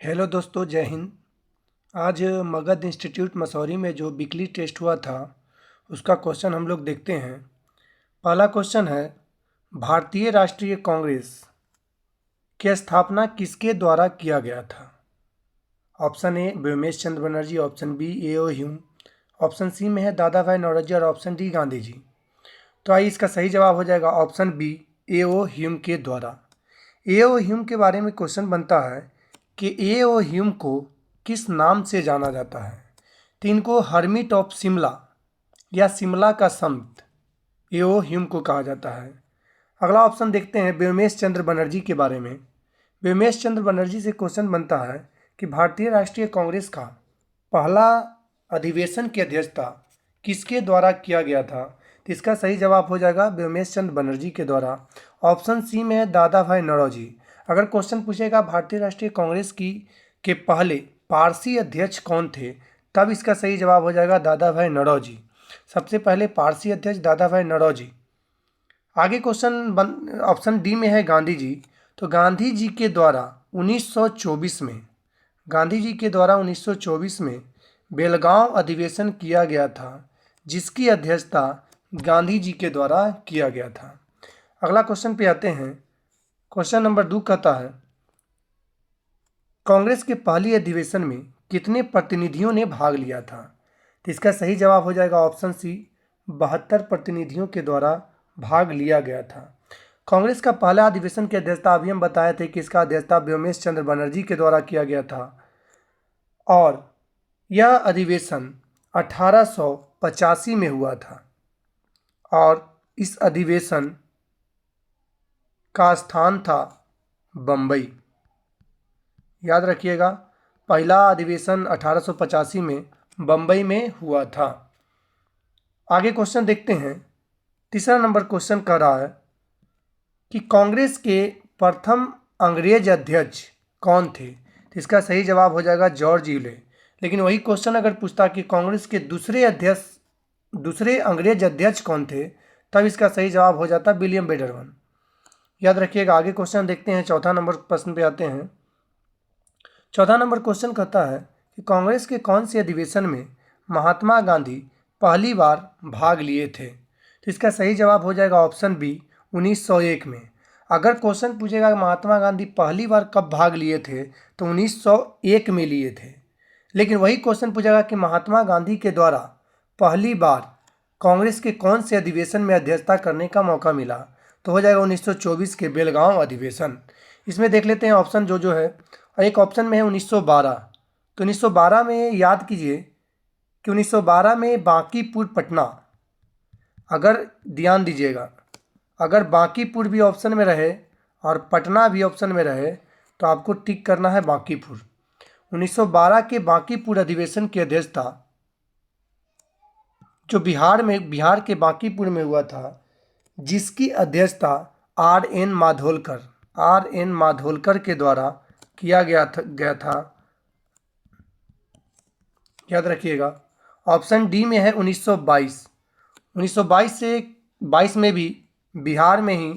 Hello दोस्तों, जय हिंद। आज मगध इंस्टीट्यूट मसौरी में जो वीकली टेस्ट हुआ था उसका क्वेश्चन हम लोग देखते हैं। पहला क्वेश्चन है, भारतीय राष्ट्रीय कांग्रेस की स्थापना किसके द्वारा किया गया था? Option A Womesh Chandra Banerjee, option B A O. Hume, option C में है दादा भाई नौरोजी और ऑप्शन डी गांधी जी। तो आइए, इसका सही जवाब हो जाएगा ऑप्शन बी ए.ओ. ह्यूम के द्वारा। ए.ओ. ह्यूम के बारे में क्वेश्चन बनता है कि ए.ओ. ह्यूम को किस नाम से जाना जाता है? तो इनको हर्मिट ऑफ शिमला या शिमला का संत ए.ओ. ह्यूम को कहा जाता है। अगला ऑप्शन देखते हैं व्योमेश चंद्र बनर्जी के बारे में। व्योमेश चंद्र बनर्जी से क्वेश्चन बनता है कि भारतीय राष्ट्रीय कांग्रेस का पहला अधिवेशन की अध्यक्षता किसके द्वारा किया गया था? तो इसका सही जवाब हो जाएगा व्योमेश चंद्र बनर्जी के द्वारा। ऑप्शन सी में है दादा भाई नौरोजी। अगर क्वेश्चन पूछेगा भारतीय राष्ट्रीय कांग्रेस की के पहले पारसी अध्यक्ष कौन थे, तब इसका सही जवाब हो जाएगा दादा भाई नौरोजी। सबसे पहले पारसी अध्यक्ष दादा भाई नौरोजी। आगे क्वेश्चन ऑप्शन डी में है गांधी जी। तो गांधी जी के द्वारा 1924 में गांधी जी के द्वारा 1924 में बेलगांव अधिवेशन किया गया था, जिसकी अध्यक्षता गांधी जी के द्वारा किया गया था। अगला क्वेश्चन पे आते हैं। क्वेश्चन नंबर 2 कहता है, कांग्रेस के पहली अधिवेशन में कितने प्रतिनिधियों ने भाग लिया था? तो इसका सही जवाब हो जाएगा ऑप्शन सी, 72 प्रतिनिधियों के द्वारा भाग लिया गया था। कांग्रेस का पहला अधिवेशन की अध्यक्षता अभी हम बताए थे कि इसका अध्यक्षता व्योमेश चंद्र बनर्जी के द्वारा किया गया था और यह अधिवेशन 1885 में हुआ था और इस अधिवेशन का स्थान था बम्बई। याद रखिएगा, पहला अधिवेशन 1885 में बम्बई में हुआ था। आगे क्वेश्चन देखते हैं। तीसरा नंबर क्वेश्चन कह रहा है कि कांग्रेस के प्रथम अंग्रेज अध्यक्ष कौन थे? तो इसका सही जवाब हो जाएगा जॉर्ज यूले। लेकिन वही क्वेश्चन अगर पूछता कि कांग्रेस के दूसरे अंग्रेज अध्यक्ष कौन थे, तब इसका सही जवाब हो जाता विलियम बेडरवन। याद रखिएगा। आगे क्वेश्चन देखते हैं। चौथा नंबर प्रश्न पे आते हैं। चौथा नंबर क्वेश्चन कहता है कि कांग्रेस के कौन से अधिवेशन में महात्मा गांधी पहली बार भाग लिए थे? तो इसका सही जवाब हो जाएगा ऑप्शन बी, 1901 में। अगर क्वेश्चन पूछेगा महात्मा गांधी पहली बार कब भाग लिए थे, तो 1901 में लिए थे। लेकिन वही क्वेश्चन पूछेगा कि महात्मा गांधी के द्वारा पहली बार कांग्रेस के कौन से अधिवेशन में अध्यक्षता करने का मौका मिला, तो हो जाएगा 1924 के बेलगांव अधिवेशन। इसमें देख लेते हैं ऑप्शन जो है। एक ऑप्शन में है 1912। तो 1912 में याद कीजिए कि 1912 में बांकीपुर पटना, अगर ध्यान दीजिएगा, अगर बांकीपुर भी ऑप्शन में रहे और पटना भी ऑप्शन में रहे तो आपको टिक करना है बांकीपुर। 1912 के बांकीपुर अधिवेशन की अध्यक्षता जो बिहार के बांकीपुर में हुआ था, जिसकी अध्यक्षता आर एन माधोलकर के द्वारा किया गया था। याद रखिएगा। ऑप्शन डी में है 1922। 1922 से 22 में भी बिहार में ही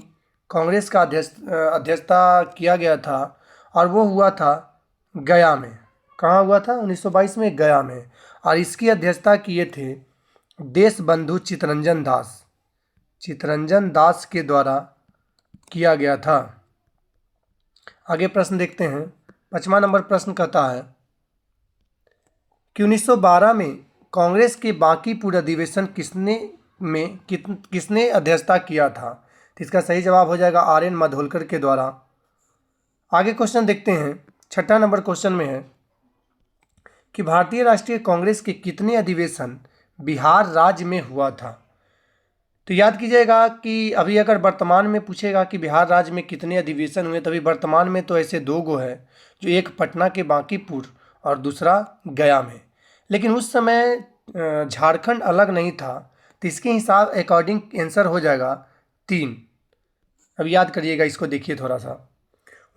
कांग्रेस का अध्यक्षता किया गया था और वो हुआ था गया में। कहाँ हुआ था? 1922 में गया में। और इसकी अध्यक्षता किए थे देश बंधु चितरंजन दास के द्वारा किया गया था। आगे प्रश्न देखते हैं। 5वां नंबर प्रश्न कहता है कि 1912 में कांग्रेस के बांकीपुर अधिवेशन किसने अध्यक्षता किया था? तो इसका सही जवाब हो जाएगा आर एन माधोलकर के द्वारा। आगे क्वेश्चन देखते हैं। 6ठा नंबर क्वेश्चन में है कि भारतीय राष्ट्रीय कांग्रेस के कितने अधिवेशन बिहार राज्य में हुआ था? तो याद कीजिएगा कि अभी अगर वर्तमान में पूछेगा कि बिहार राज्य में कितने अधिवेशन हुए, तभी वर्तमान में तो ऐसे 2 गो है, जो एक पटना के बांकीपुर और दूसरा गया में। लेकिन उस समय झारखंड अलग नहीं था, तो इसके हिसाब अकॉर्डिंग आंसर हो जाएगा 3। अब याद करिएगा, इसको देखिए थोड़ा सा।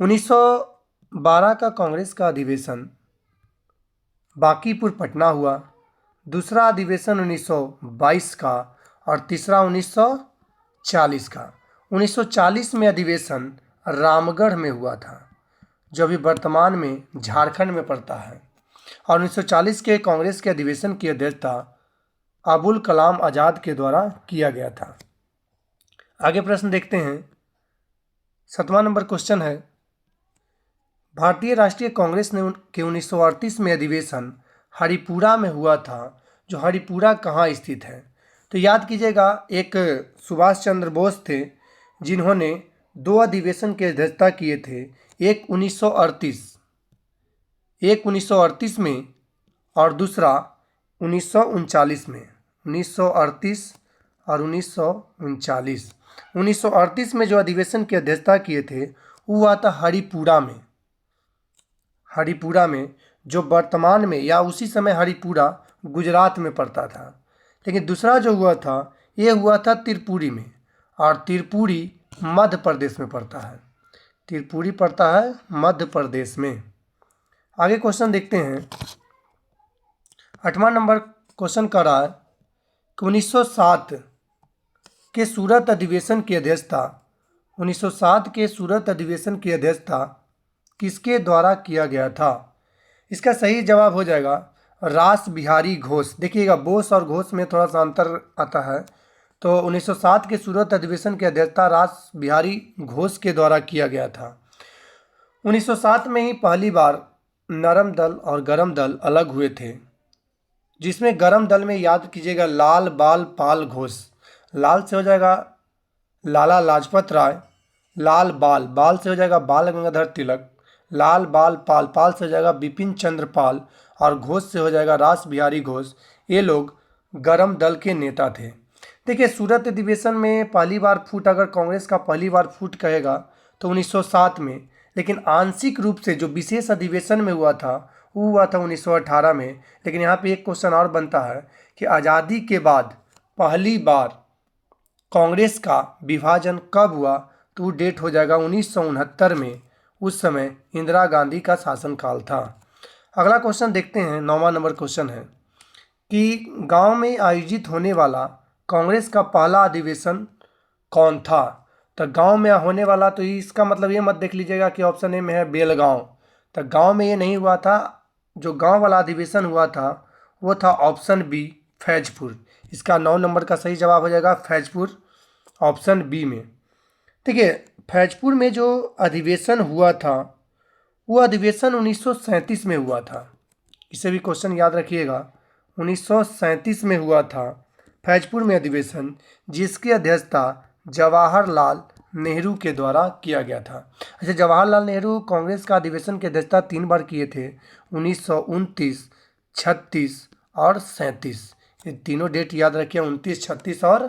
1912 का कांग्रेस का अधिवेशन बांकीपुर पटना हुआ, दूसरा अधिवेशन 1922 का और तीसरा 1940 का। 1940 में अधिवेशन रामगढ़ में हुआ था। जो अभी वर्तमान में झारखंड में पड़ता है। और 1940 के कांग्रेस के अधिवेशन की अध्यक्षता अबुल कलाम आज़ाद के द्वारा किया गया था। आगे प्रश्न देखते हैं। 7वां नंबर क्वेश्चन है, भारतीय राष्ट्रीय कांग्रेस ने के 1938 में अधिवेशन हरिपुरा में हुआ था, जो हरिपुरा कहाँ स्थित है? तो याद कीजिएगा, एक सुभाष चंद्र बोस थे जिन्होंने 2 अधिवेशन की अध्यक्षता किए थे। एक 1938 में और दूसरा 1939 में। 1938 और 1939। 1938 में जो अधिवेशन की अध्यक्षता किए थे वो हुआ था हरिपुरा में, जो वर्तमान में या उसी समय हरिपुरा गुजरात में पड़ता था। लेकिन दूसरा जो हुआ था ये हुआ था त्रिपुरी में, और त्रिपुरी मध्य प्रदेश में पड़ता है। त्रिपुरी पड़ता है मध्य प्रदेश में। आगे क्वेश्चन देखते हैं। 8वां नंबर क्वेश्चन कर रहा है कि 1907 के सूरत अधिवेशन की अध्यक्षता 1907 के सूरत अधिवेशन की अध्यक्षता किसके द्वारा किया गया था? इसका सही जवाब हो जाएगा रास बिहारी घोष। देखिएगा, बोस और घोष में थोड़ा सा अंतर आता है। तो 1907 के सूरत अधिवेशन की अध्यक्षता रास बिहारी घोष के द्वारा किया गया था। 1907 में ही पहली बार नरम दल और गरम दल अलग हुए थे, जिसमें गरम दल में याद कीजिएगा लाल बाल पाल घोष। लाल से हो जाएगा लाला लाजपत राय, लाल बाल बाल से हो जाएगा बाल गंगाधर तिलक, लाल बाल पाल पाल से हो जाएगा बिपिन चंद्र पाल, और घोष से हो जाएगा रास बिहारी घोष। ये लोग गरम दल के नेता थे। देखिए, सूरत अधिवेशन में पहली बार फूट, अगर कांग्रेस का पहली बार फूट कहेगा तो 1907 में, लेकिन आंशिक रूप से जो विशेष अधिवेशन में हुआ था वो हुआ था 1918 में। लेकिन यहाँ पे एक क्वेश्चन और बनता है कि आज़ादी के बाद पहली बार कांग्रेस का विभाजन कब हुआ? तो वो डेट हो जाएगा 1969 में। उस समय इंदिरा गांधी का शासनकाल था। अगला क्वेश्चन देखते हैं। 9वां नंबर क्वेश्चन है कि गांव में आयोजित होने वाला कांग्रेस का पहला अधिवेशन कौन था? तो गांव में होने वाला, तो इसका मतलब ये मत देख लीजिएगा कि ऑप्शन ए में है बेलगांव। तो गांव में ये नहीं हुआ था। जो गांव वाला अधिवेशन हुआ था वो था ऑप्शन बी फैजपुर। इसका 9 नंबर का सही जवाब हो जाएगा फैजपुर, ऑप्शन बी में। देखिए, फैजपुर में जो अधिवेशन हुआ था वो अधिवेशन 1937 में हुआ था। इसे भी क्वेश्चन याद रखिएगा, 1937 में हुआ था फैजपुर में अधिवेशन, जिसकी अध्यक्षता जवाहरलाल नेहरू के द्वारा किया गया था। अच्छा, जवाहरलाल नेहरू कांग्रेस का अधिवेशन की अध्यक्षता 3 बार किए थे, 1929, 36 और 37। ये तीनों डेट याद रखिए, 29, 36 और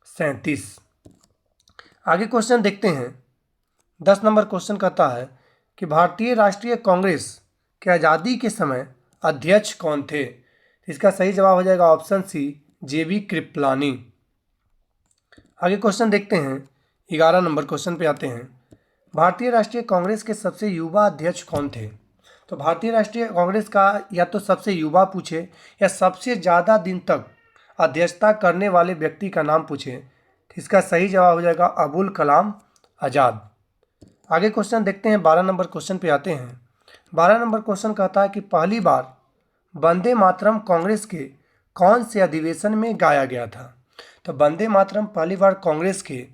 37। आगे क्वेश्चन देखते हैं। 10 नंबर क्वेश्चन कहता है कि भारतीय राष्ट्रीय कांग्रेस के आज़ादी के समय अध्यक्ष कौन थे? इसका सही जवाब हो जाएगा ऑप्शन सी जेबी कृपलानी। आगे क्वेश्चन देखते हैं। 11 नंबर क्वेश्चन पे आते हैं। भारतीय राष्ट्रीय कांग्रेस के सबसे युवा अध्यक्ष कौन थे? तो भारतीय राष्ट्रीय कांग्रेस का या तो सबसे युवा पूछे या सबसे ज़्यादा दिन तक अध्यक्षता करने वाले व्यक्ति का नाम पूछे, तो इसका सही जवाब हो जाएगा अबुल कलाम आज़ाद। आगे क्वेश्चन देखते हैं। 12 नंबर क्वेश्चन पे आते हैं। 12 नंबर क्वेश्चन कहता है कि पहली बार वंदे मातरम कांग्रेस के कौन से अधिवेशन में गाया गया था? तो वंदे मातरम पहली बार कांग्रेस के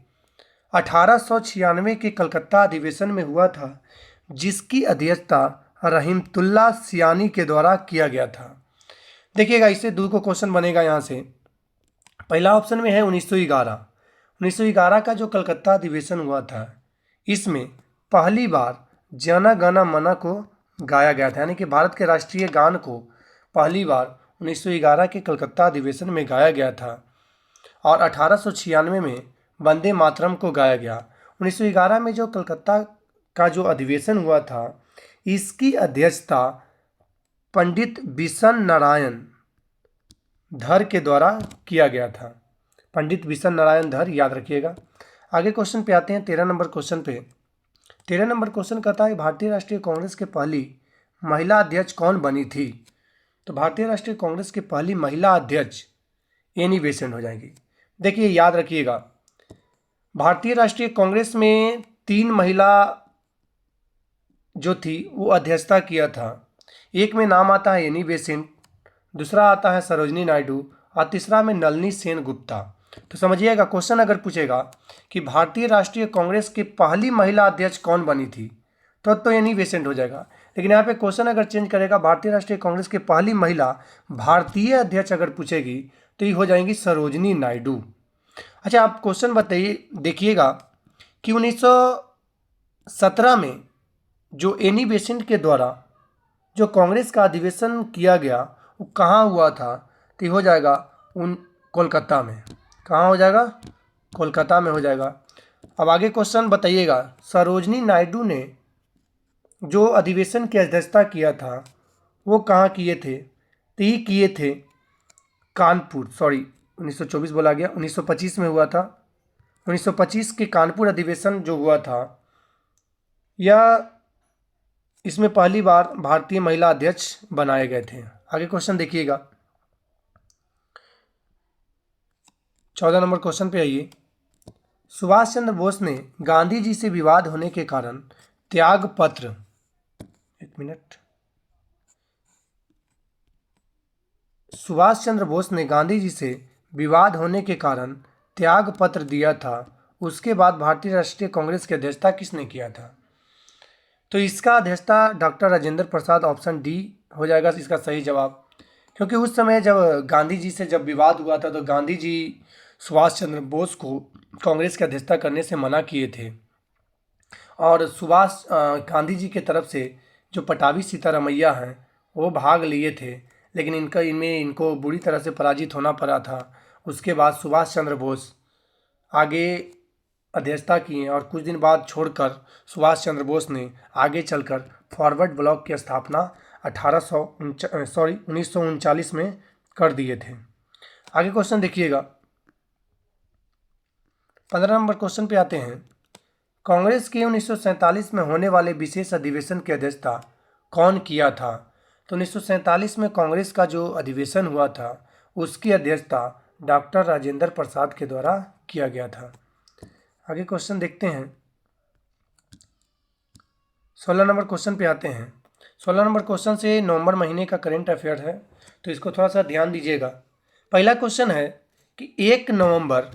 1896 के कलकत्ता अधिवेशन में हुआ था, जिसकी अध्यक्षता रहीमतुल्ला सियानी के द्वारा किया गया था। देखिएगा, इससे 2 को क्वेश्चन बनेगा यहाँ से। पहला ऑप्शन में है 1911। 1911 का जो कलकत्ता अधिवेशन हुआ था, इसमें पहली बार जन गण मन को गाया गया था, यानी कि भारत के राष्ट्रीय गान को पहली बार 1911 के कलकत्ता अधिवेशन में गाया गया था। और 1896 में वंदे मातरम को गाया गया। 1911 में जो कलकत्ता का जो अधिवेशन हुआ था, इसकी अध्यक्षता पंडित बिशन नारायण धर के द्वारा किया गया था। पंडित बिशन नारायण धर, याद रखिएगा। आगे क्वेश्चन पे आते हैं। 13 नंबर क्वेश्चन पे। 13 नंबर क्वेश्चन कहता है भारतीय राष्ट्रीय कांग्रेस के पहली महिला अध्यक्ष कौन बनी थी? तो भारतीय राष्ट्रीय कांग्रेस के पहली महिला अध्यक्ष एनी बेसेंट हो जाएंगी। देखिए, याद रखिएगा, भारतीय राष्ट्रीय कांग्रेस में 3 महिला जो थी वो अध्यक्षता किया था। एक में नाम आता है एनी बेसेंट, दूसरा आता है सरोजनी नायडू और तीसरा में नलिनी सेन गुप्ता। तो समझिएगा, क्वेश्चन अगर पूछेगा कि भारतीय राष्ट्रीय कांग्रेस की पहली महिला अध्यक्ष कौन बनी थी, तो एनी बेसेंट हो जाएगा। लेकिन यहाँ पे क्वेश्चन अगर चेंज करेगा, भारतीय राष्ट्रीय कांग्रेस की पहली महिला भारतीय अध्यक्ष अगर पूछेगी तो ये हो जाएंगी सरोजनी नायडू। अच्छा, आप क्वेश्चन बताइए, देखिएगा कि 1917 में जो एनी बेसेंट के द्वारा जो कांग्रेस का अधिवेशन किया गया वो कहाँ हुआ था, तो ये हो जाएगा कोलकाता में। कहाँ हो जाएगा? कोलकाता में हो जाएगा। अब आगे क्वेश्चन बताइएगा, सरोजनी नायडू ने जो अधिवेशन की अध्यक्षता किया था वो कहाँ किए थे, तो ये किए थे कानपुर, 1924 बोला गया, 1925 में हुआ था। 1925 के कानपुर अधिवेशन जो हुआ था, यह इसमें पहली बार भारतीय महिला अध्यक्ष बनाए गए थे। आगे क्वेश्चन देखिएगा, 14 नंबर क्वेश्चन पे आइए। सुभाष चंद्र बोस ने गांधी जी से विवाद होने के कारण त्याग पत्र, एक मिनट, सुभाष चंद्र बोस ने गांधी जी से विवाद होने के कारण त्याग पत्र दिया था, उसके बाद भारतीय राष्ट्रीय कांग्रेस की अध्यक्षता किसने किया था? तो इसका अध्यक्षता doctor Rajendra Prasad, option D हो जाएगा इसका सही जवाब। क्योंकि उस समय जब गांधी जी से जब विवाद हुआ था तो गांधी जी सुभाष चंद्र बोस को कांग्रेस की अध्यक्षता करने से मना किए थे, और गांधी जी के तरफ से जो पटाभी सीतारमैया हैं वो भाग लिए थे, लेकिन इनको बुरी तरह से पराजित होना पड़ा था। उसके बाद सुभाष चंद्र बोस आगे अध्यक्षता किए और कुछ दिन बाद छोड़कर सुभाष चंद्र बोस ने आगे चलकर फॉरवर्ड ब्लॉक की स्थापना 1939 में कर दिए थे। आगे क्वेश्चन देखिएगा, 15 नंबर क्वेश्चन पे आते हैं। कांग्रेस के 1947 में होने वाले विशेष अधिवेशन की अध्यक्षता कौन किया था? तो 1947 में कांग्रेस का जो अधिवेशन हुआ था उसकी अध्यक्षता डॉक्टर राजेंद्र प्रसाद के द्वारा किया गया था। आगे क्वेश्चन देखते हैं, 16 नंबर क्वेश्चन पे आते हैं। 16 नंबर क्वेश्चन से नवंबर महीने का करंट अफेयर है, तो इसको थोड़ा सा ध्यान दीजिएगा। पहला क्वेश्चन है कि 1 नवंबर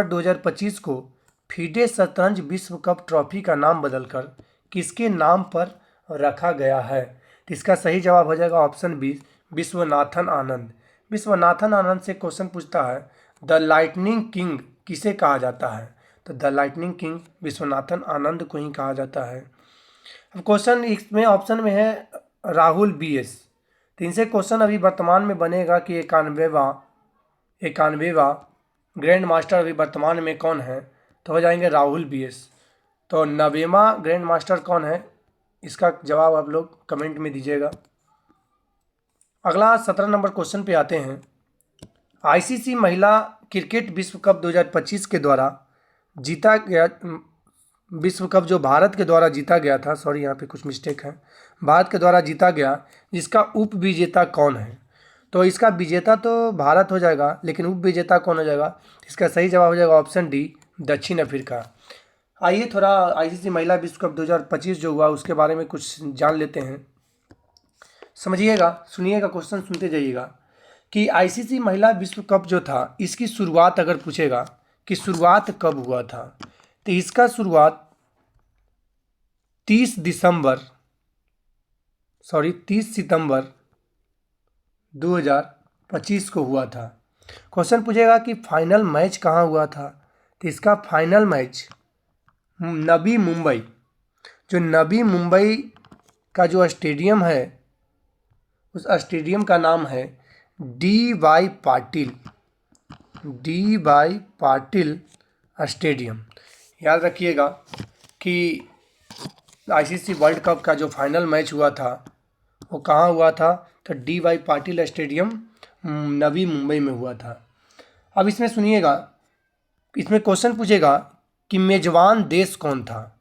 2025 को फीडे शतरंज विश्व कप ट्रॉफी का नाम बदलकर किसके नाम पर रखा गया है? तो इसका सही जवाब हो जाएगा ऑप्शन बी, विश्वनाथन आनंद। विश्वनाथन आनंद से क्वेश्चन पूछता है द लाइटनिंग किंग किसे कहा जाता है? तो the lightning king Viswanathan Anand को ही कहा जाता है। अब क्वेश्चन इसमें ऑप्शन में है राहुल BS, तो इनसे क्वेश्चन अभी वर्तमान में बनेगा कि 91वां ग्रैंड मास्टर अभी वर्तमान में कौन है, तो हो जाएंगे राहुल BS। तो 90वां ग्रैंड मास्टर कौन है, इसका जवाब आप लोग कमेंट में दीजिएगा। अगला 17 नंबर क्वेश्चन पे आते हैं। ICC महिला क्रिकेट विश्व कप 2025 के द्वारा जीता गया विश्व कप जो भारत के द्वारा जीता गया था, यहाँ पे कुछ मिस्टेक है, भारत के द्वारा जीता गया, जिसका उप विजेता कौन है? तो इसका विजेता तो भारत हो जाएगा, लेकिन उप विजेता कौन हो जाएगा? इसका सही जवाब हो जाएगा ऑप्शन डी, दक्षिण अफ्रीका। आइए थोड़ा ICC महिला विश्व कप 2025 जो हुआ उसके बारे में कुछ जान लेते हैं। समझिएगा, सुनिएगा, क्वेश्चन सुनते जाइएगा कि ICC महिला विश्व कप जो था इसकी शुरुआत अगर पूछेगा कि शुरुआत कब हुआ था, तो इसका शुरुआत 30 सितंबर 2025 को हुआ था। क्वेश्चन पूछेगा कि फाइनल मैच कहाँ हुआ था, तो इसका फाइनल मैच नवी मुंबई, जो नवी मुंबई का जो स्टेडियम है उस स्टेडियम का नाम है DY पाटिल स्टेडियम। याद रखिएगा कि ICC वर्ल्ड कप का जो फाइनल मैच हुआ था वो कहाँ हुआ था, तो DY पाटिल स्टेडियम नवी मुंबई में हुआ था। अब इसमें सुनिएगा, इसमें क्वेश्चन पूछेगा कि मेजबान देश कौन था?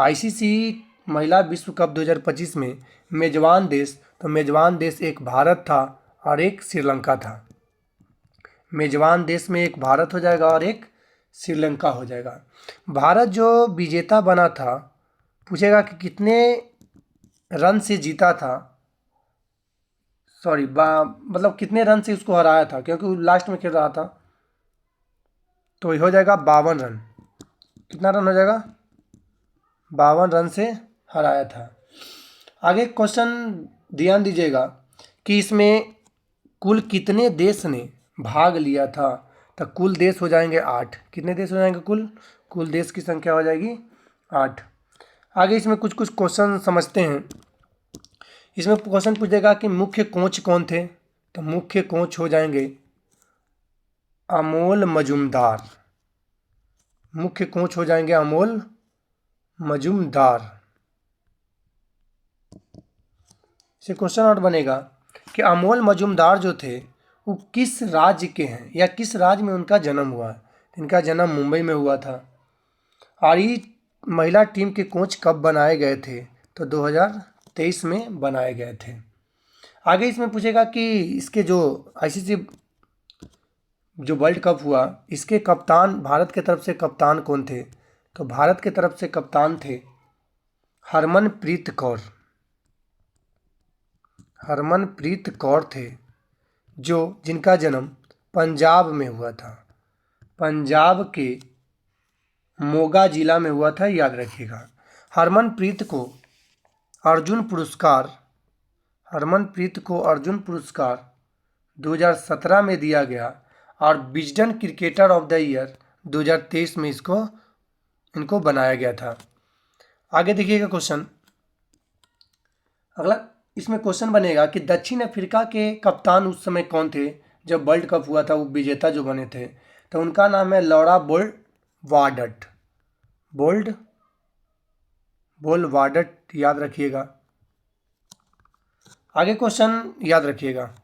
ICC महिला विश्व कप 2025 में मेजबान देश, तो मेजबान देश एक भारत था और एक श्रीलंका था। मेजबान देश में एक भारत हो जाएगा और एक श्रीलंका हो जाएगा। भारत जो विजेता बना था पूछेगा कि कितने रन से जीता था, सॉरी मतलब कितने रन से उसको हराया था, क्योंकि वो लास्ट में खेल रहा था। तो ये हो जाएगा 52 रन। कितना रन हो जाएगा? 52 रन से हराया था। आगे क्वेश्चन ध्यान दीजिएगा कि इसमें कुल कितने देश ने भाग लिया था। तो कुल देश हो जाएंगे 8। कितने देश हो जाएंगे? कुल देश की संख्या हो जाएगी 8। आगे इसमें कुछ कुछ क्वेश्चन समझते हैं। इसमें क्वेश्चन पूछेगा कि मुख्य कोच कौन थे। तो मुख्य कोच हो जाएंगे अमोल मजुमदार। मुख्य कोच हो जाएंगे अमोल मजुमदार। से क्वेश्चन और बनेगा कि अमोल मजुमदार जो थे वो किस राज्य के हैं या किस राज्य में उनका जन्म हुआ है। इनका जन्म मुंबई में हुआ था। और ये महिला टीम के कोच कब बनाए गए थे? तो 2023 में बनाए गए थे। आगे इसमें पूछेगा कि इसके जो आईसीसी जो वर्ल्ड कप हुआ, इसके कप्तान भारत की तरफ से कप्तान कौन थे? तो भारत की तरफ से कप्तान थे हरमनप्रीत कौर। हरमनप्रीत कौर थे, जो जिनका जन्म पंजाब में हुआ था। पंजाब के मोगा जिला में हुआ था, याद रखिएगा। हरमनप्रीत को अर्जुन पुरस्कार हरमनप्रीत को अर्जुन पुरस्कार 2017 में दिया गया और Wisden cricketer of the year 2023 में इनको बनाया गया था। आगे देखिएगा क्वेश्चन अगला। इसमें क्वेश्चन बनेगा कि दक्षिण अफ्रीका के कप्तान उस समय कौन थे जब वर्ल्ड कप हुआ था, वो विजेता जो बने थे। तो उनका नाम है लॉरा बोल्ट वाडट, याद रखिएगा। आगे क्वेश्चन याद रखिएगा।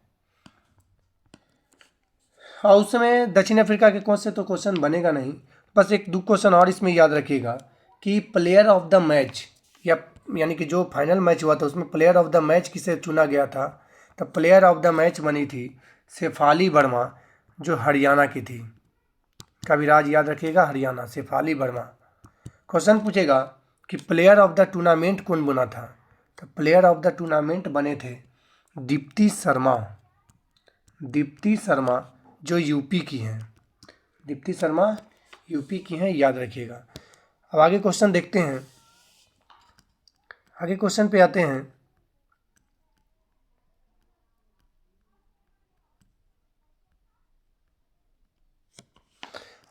और उस समय दक्षिण अफ्रीका के कौन से तो क्वेश्चन बनेगा नहीं, बस एक दो क्वेश्चन और इसमें याद रखिएगा कि प्लेयर ऑफ द मैच यानी कि जो फाइनल मैच हुआ था उसमें प्लेयर ऑफ द मैच किसे चुना गया था। तो प्लेयर ऑफ द मैच बनी थी शेफाली वर्मा, जो हरियाणा की थी। कविराज याद रखिएगा, हरियाणा, शेफाली वर्मा। क्वेश्चन पूछेगा कि प्लेयर ऑफ द टूर्नामेंट कौन बना था। तो प्लेयर ऑफ द टूर्नामेंट बने थे दीप्ति शर्मा, जो यूपी की हैं। दीप्ति शर्मा यूपी की हैं, याद रखिएगा। अब आगे क्वेश्चन देखते हैं। आगे क्वेश्चन पे आते हैं।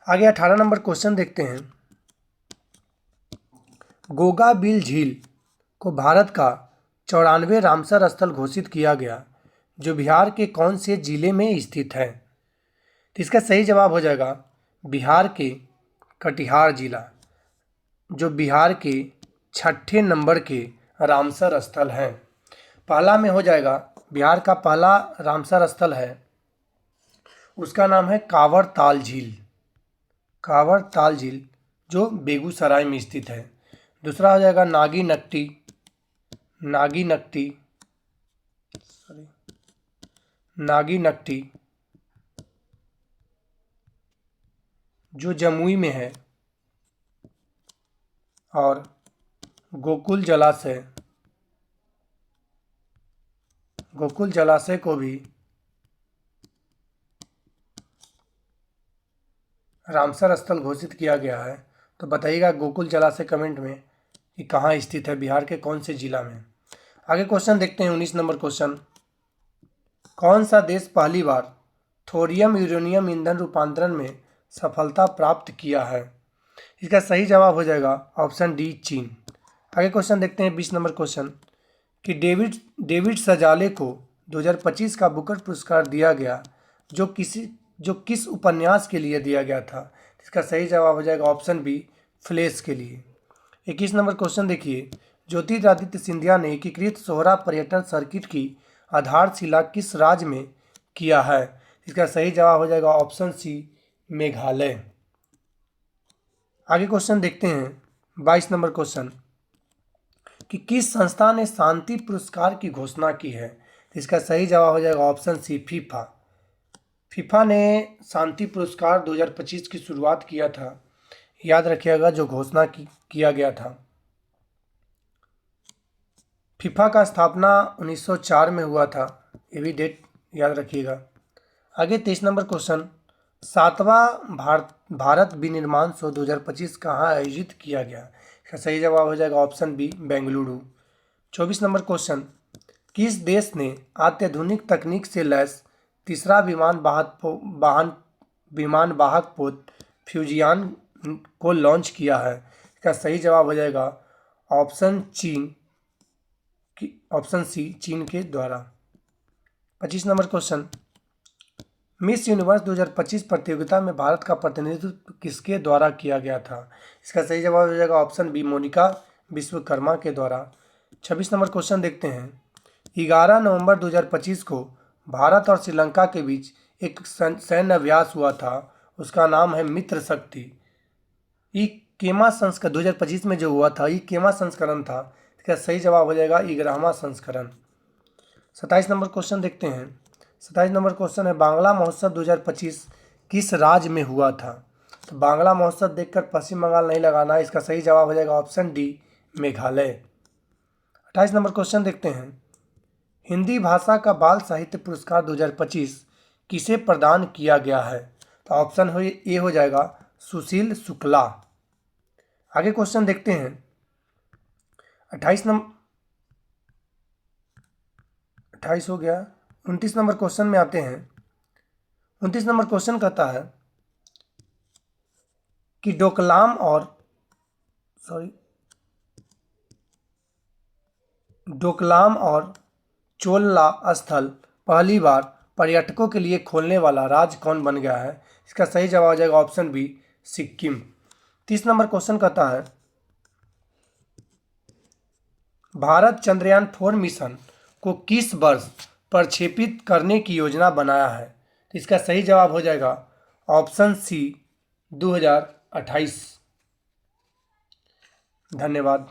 आगे 18 नंबर क्वेश्चन देखते हैं। गोगा बिल झील को भारत का 94वां रामसर स्थल घोषित किया गया, जो बिहार के कौन से जिले में स्थित है। तो इसका सही जवाब हो जाएगा बिहार के कटिहार जिला, जो बिहार के 6ठे नंबर के रामसर स्थल हैं। पहला में हो जाएगा, बिहार का पहला रामसर स्थल है, उसका नाम है कांवर ताल झील, जो बेगूसराय में स्थित है। दूसरा हो जाएगा नागी नक्टी, जो जमुई में है। और गोकुल जलाशय को भी रामसर स्थल घोषित किया गया है। तो बताइएगा गोकुल जलाशय कमेंट में कि कहाँ स्थित है, बिहार के कौन से जिला में। आगे क्वेश्चन देखते हैं। 19 नंबर क्वेश्चन, कौन सा देश पहली बार थोरियम यूरेनियम ईंधन रूपांतरण में सफलता प्राप्त किया है। इसका सही जवाब हो जाएगा ऑप्शन डी, चीन। आगे क्वेश्चन देखते हैं। 20 नंबर क्वेश्चन कि डेविड सजाले को 2025 का बुकर पुरस्कार दिया गया, जो किस उपन्यास के लिए दिया गया था। इसका सही जवाब हो जाएगा ऑप्शन बी, फ्लैश के लिए। 21 नंबर क्वेश्चन देखिए, ज्योतिरादित्य सिंधिया ने एकीकृत सोहरा पर्यटन सर्किट की आधारशिला किस राज्य में किया है। इसका सही जवाब हो जाएगा ऑप्शन सी, मेघालय। आगे क्वेश्चन देखते हैं। 22 नंबर क्वेश्चन कि किस संस्था ने शांति पुरस्कार की घोषणा की है। इसका सही जवाब हो जाएगा ऑप्शन सी, फीफा ने शांति पुरस्कार 2025 की शुरुआत किया था, याद रखिएगा, जो घोषणा किया गया था। फीफा का स्थापना 1904 में हुआ था, ये भी डेट याद रखिएगा। आगे 23 नंबर क्वेश्चन, सातवां भारत विनिर्माण शो 2025 कहाँ आयोजित किया गया? इसका सही जवाब हो जाएगा option B, Bengaluru. 24 number question, किस देश ने अत्याधुनिक तकनीक से लैस तीसरा विमान वाहक पोत फ्यूजियान को लॉन्च किया है? इसका सही जवाब हो जाएगा ऑप्शन सी, चीन के द्वारा। 25 नंबर क्वेश्चन, मिस यूनिवर्स 2025 प्रतियोगिता में भारत का प्रतिनिधित्व किसके द्वारा किया गया था? इसका सही जवाब हो जाएगा ऑप्शन बी, मोनिका विश्वकर्मा के द्वारा। 26 नंबर क्वेश्चन देखते हैं, 11 नवंबर 2025 को भारत और श्रीलंका के बीच एक सैन्य अभ्यास हुआ था, उसका नाम है मित्र शक्ति। ये केमा संस्करण 2025 में जो हुआ था, ये केमा संस्करण था? इसका सही जवाब हो जाएगा 11वां संस्करण। 27 नंबर क्वेश्चन देखते हैं, 27 नंबर क्वेश्चन है, बांग्ला महोत्सव 2025 किस राज्य में हुआ था? तो बांग्ला महोत्सव देखकर पश्चिम बंगाल नहीं लगाना है, इसका सही जवाब हो जाएगा option D, Meghalaya. 28 number question देखते हैं, हिंदी भाषा का बाल साहित्य पुरस्कार 2025 किसे प्रदान किया गया है? तो ऑप्शन ए हो जाएगा सुशील शुक्ला। आगे क्वेश्चन देखते हैं, 28 हो गया। 29 नंबर क्वेश्चन में आते हैं। 29 नंबर क्वेश्चन कहता है कि डोकलाम और चोलला स्थल पहली बार पर्यटकों के लिए खोलने वाला राज्य कौन बन गया है? इसका सही जवाब हो जाएगा option B, Sikkim. 30 number question कहता है, भारत चंद्रयान 4 मिशन को किस वर्ष प्रक्षेपित करने की योजना बनाया है? तो इसका सही जवाब हो जाएगा ऑप्शन सी, 2028। धन्यवाद।